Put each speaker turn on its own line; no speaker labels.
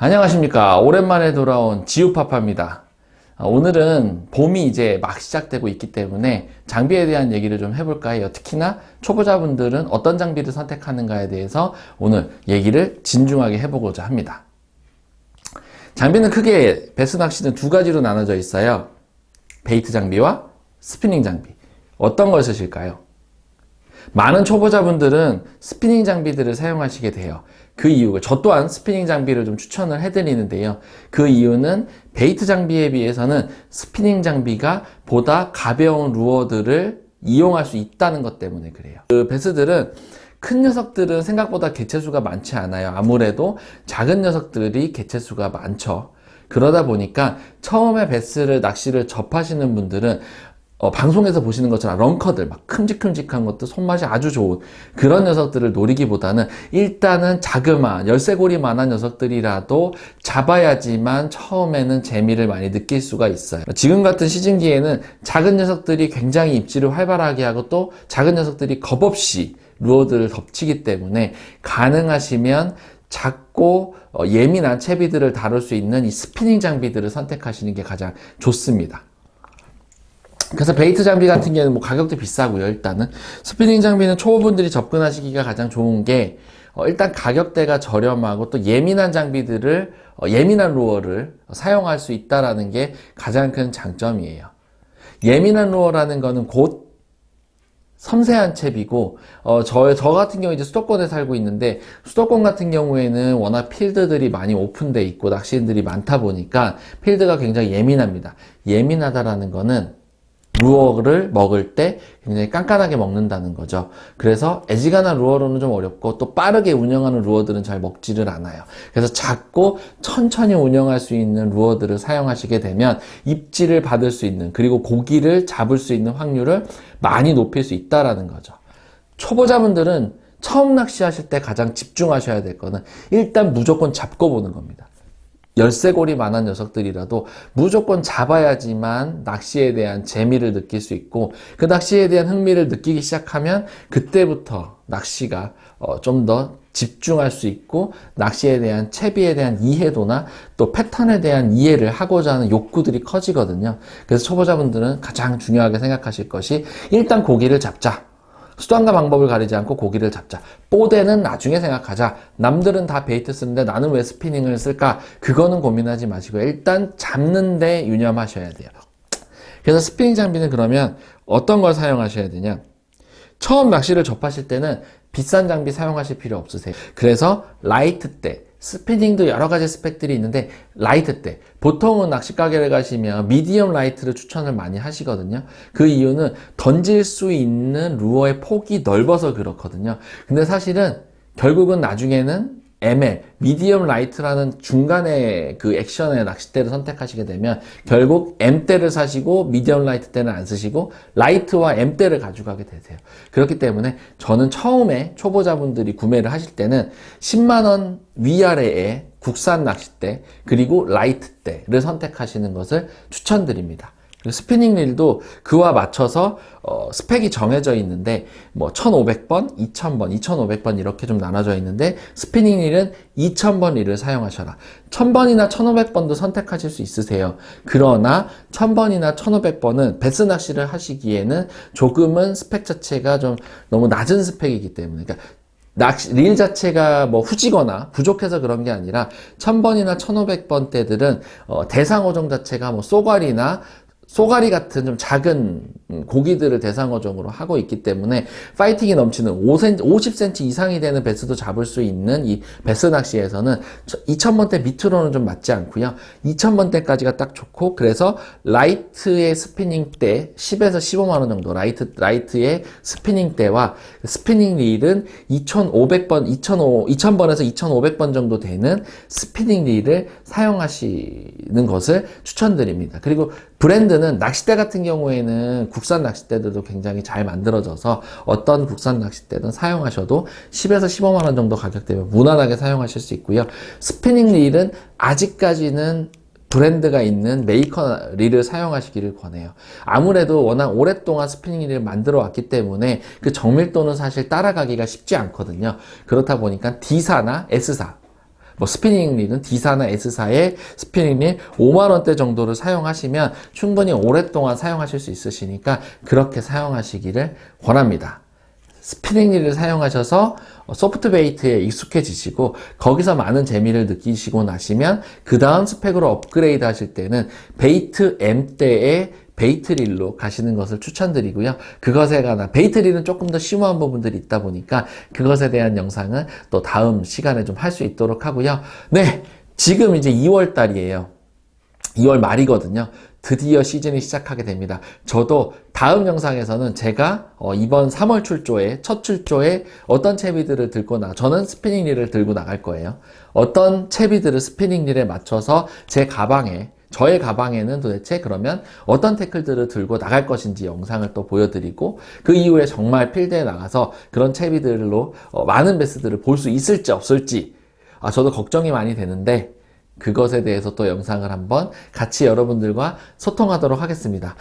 안녕하십니까. 오랜만에 돌아온 지우파파입니다. 오늘은 봄이 이제 막 시작되고 있기 때문에 장비에 대한 얘기를 좀 해볼까 해요. 특히나 초보자분들은 어떤 장비를 선택하는가에 대해서 오늘 얘기를 진중하게 해보고자 합니다. 장비는 크게 베스 낚시는 두 가지로 나눠져 있어요. 베이트 장비와 스피닝 장비. 어떤 걸 쓰실까요? 많은 초보자분들은 스피닝 장비들을 사용하시게 돼요. 그 이유가, 저 또한 스피닝 장비를 좀 추천을 해드리는데요. 그 이유는 베이트 장비에 비해서는 스피닝 장비가 보다 가벼운 루어들을 이용할 수 있다는 것 때문에 그래요. 그 베스들은 큰 녀석들은 생각보다 개체수가 많지 않아요. 아무래도 작은 녀석들이 개체수가 많죠. 그러다 보니까 처음에 베스를 낚시를 접하시는 분들은 방송에서 보시는 것처럼 런커들, 막 큼직큼직한 것들, 손맛이 아주 좋은 그런 녀석들을 노리기보다는 일단은 자그마한, 열쇠고리만한 녀석들이라도 잡아야지만 처음에는 재미를 많이 느낄 수가 있어요. 지금 같은 시즌기에는 작은 녀석들이 굉장히 입질을 활발하게 하고 또 작은 녀석들이 겁없이 루어들을 덮치기 때문에 가능하시면 작고 예민한 채비들을 다룰 수 있는 이 스피닝 장비들을 선택하시는 게 가장 좋습니다. 그래서 베이트 장비 같은 경우는 뭐 가격도 비싸고요. 일단은 스피닝 장비는 초보분들이 접근하시기가 가장 좋은 게 일단 가격대가 저렴하고 또 예민한 장비들을 예민한 루어를 사용할 수 있다라는 게 가장 큰 장점이에요. 예민한 루어라는 거는 곧 섬세한 채비고 저 같은 경우 이제 수도권에 살고 있는데, 수도권 같은 경우에는 워낙 필드들이 많이 오픈돼 있고 낚시인들이 많다 보니까 필드가 굉장히 예민합니다. 예민하다라는 거는 루어를 먹을 때 굉장히 깐깐하게 먹는다는 거죠. 그래서 애지간한 루어로는 좀 어렵고 또 빠르게 운영하는 루어들은 잘 먹지를 않아요. 그래서 작고 천천히 운영할 수 있는 루어들을 사용하시게 되면 입질을 받을 수 있는, 그리고 고기를 잡을 수 있는 확률을 많이 높일 수 있다라는 거죠. 초보자분들은 처음 낚시하실 때 가장 집중하셔야 될 거는 일단 무조건 잡고 보는 겁니다. 열쇠고리 만한 녀석들이라도 무조건 잡아야지만 낚시에 대한 재미를 느낄 수 있고, 그 낚시에 대한 흥미를 느끼기 시작하면 그때부터 낚시가 좀 더 집중할 수 있고 낚시에 대한 채비에 대한 이해도나 또 패턴에 대한 이해를 하고자 하는 욕구들이 커지거든요. 그래서 초보자분들은 가장 중요하게 생각하실 것이 일단 고기를 잡자. 수단과 방법을 가리지 않고 고기를 잡자. 뽀대는 나중에 생각하자. 남들은 다 베이트 쓰는데 나는 왜 스피닝을 쓸까? 그거는 고민하지 마시고 일단 잡는데 유념하셔야 돼요. 그래서 스피닝 장비는 그러면 어떤 걸 사용하셔야 되냐? 처음 낚시를 접하실 때는 비싼 장비 사용하실 필요 없으세요. 그래서 라이트 대, 스피닝도 여러 가지 스펙들이 있는데 라이트 대, 보통은 낚시 가게를 가시면 미디엄 라이트를 추천을 많이 하시거든요. 그 이유는 던질 수 있는 루어의 폭이 넓어서 그렇거든요. 근데 사실은 결국은 나중에는 ML, 미디엄 라이트라는 중간의 그 액션의 낚싯대를 선택하시게 되면 결국 M대를 사시고 미디엄 라이트 대는 안 쓰시고 라이트와 M대를 가져가게 되세요. 그렇기 때문에 저는 처음에 초보자분들이 구매를 하실 때는 10만원 위아래의 국산 낚싯대 그리고 라이트대를 선택하시는 것을 추천드립니다. 스피닝 릴도 그와 맞춰서 스펙이 정해져 있는데 뭐 1500번, 2000번, 2500번 이렇게 좀 나눠져 있는데 스피닝 릴은 2000번 릴을 사용하셔라. 1000번이나 1500번도 선택하실 수 있으세요. 그러나 1000번이나 1500번은 베스 낚시를 하시기에는 조금은 스펙 자체가 좀 너무 낮은 스펙이기 때문에, 그러니까 릴 자체가 뭐 후지거나 부족해서 그런 게 아니라 1000번이나 1500번 때들은 대상어종 자체가 뭐 쏘가리 같은 좀 작은 고기들을 대상어종으로 하고 있기 때문에 파이팅이 넘치는 50cm 이상이 되는 베스도 잡을 수 있는 이 베스 낚시에서는 2000번대 밑으로는 좀 맞지 않고요. 2000번대까지가 딱 좋고, 그래서 라이트의 스피닝 대 10에서 15만원 정도, 라이트의 스피닝 대와 스피닝 릴은 2500번, 2000번에서 2500번 정도 되는 스피닝 릴을 사용하시는 것을 추천드립니다. 그리고 브랜드는 낚싯대 같은 경우에는 국산 낚싯대들도 굉장히 잘 만들어져서 어떤 국산 낚싯대든 사용하셔도 10에서 15만원 정도 가격대면 무난하게 사용하실 수 있고요. 스피닝 릴은 아직까지는 브랜드가 있는 메이커 릴을 사용하시기를 권해요. 아무래도 워낙 오랫동안 스피닝 릴을 만들어 왔기 때문에 그 정밀도는 사실 따라가기가 쉽지 않거든요. 그렇다 보니까 D사나 S사 뭐 스피닝 릴은 D사나 S사의 스피닝 릴 5만원대 정도를 사용하시면 충분히 오랫동안 사용하실 수 있으시니까 그렇게 사용하시기를 권합니다. 스피닝 릴을 사용하셔서 소프트 베이트에 익숙해지시고 거기서 많은 재미를 느끼시고 나시면 그 다음 스펙으로 업그레이드 하실 때는 베이트 M대의 베이트 릴로 가시는 것을 추천드리고요. 그것에 관한 베이트 릴은 조금 더 심오한 부분들이 있다 보니까 그것에 대한 영상은 또 다음 시간에 좀 할 수 있도록 하고요. 네, 지금 이제 2월 달이에요. 2월 말이거든요. 드디어 시즌이 시작하게 됩니다. 저도 다음 영상에서는 제가 이번 3월 출조에 첫 출조에 어떤 채비들을 들고 저는 스피닝 릴을 들고 나갈 거예요. 어떤 채비들을 스피닝 릴에 맞춰서 저의 가방에는 도대체 그러면 어떤 태클들을 들고 나갈 것인지 영상을 또 보여드리고 그 이후에 정말 필드에 나가서 그런 채비들로 많은 베스들을 볼 수 있을지 없을지 저도 걱정이 많이 되는데 그것에 대해서 또 영상을 한번 같이 여러분들과 소통하도록 하겠습니다.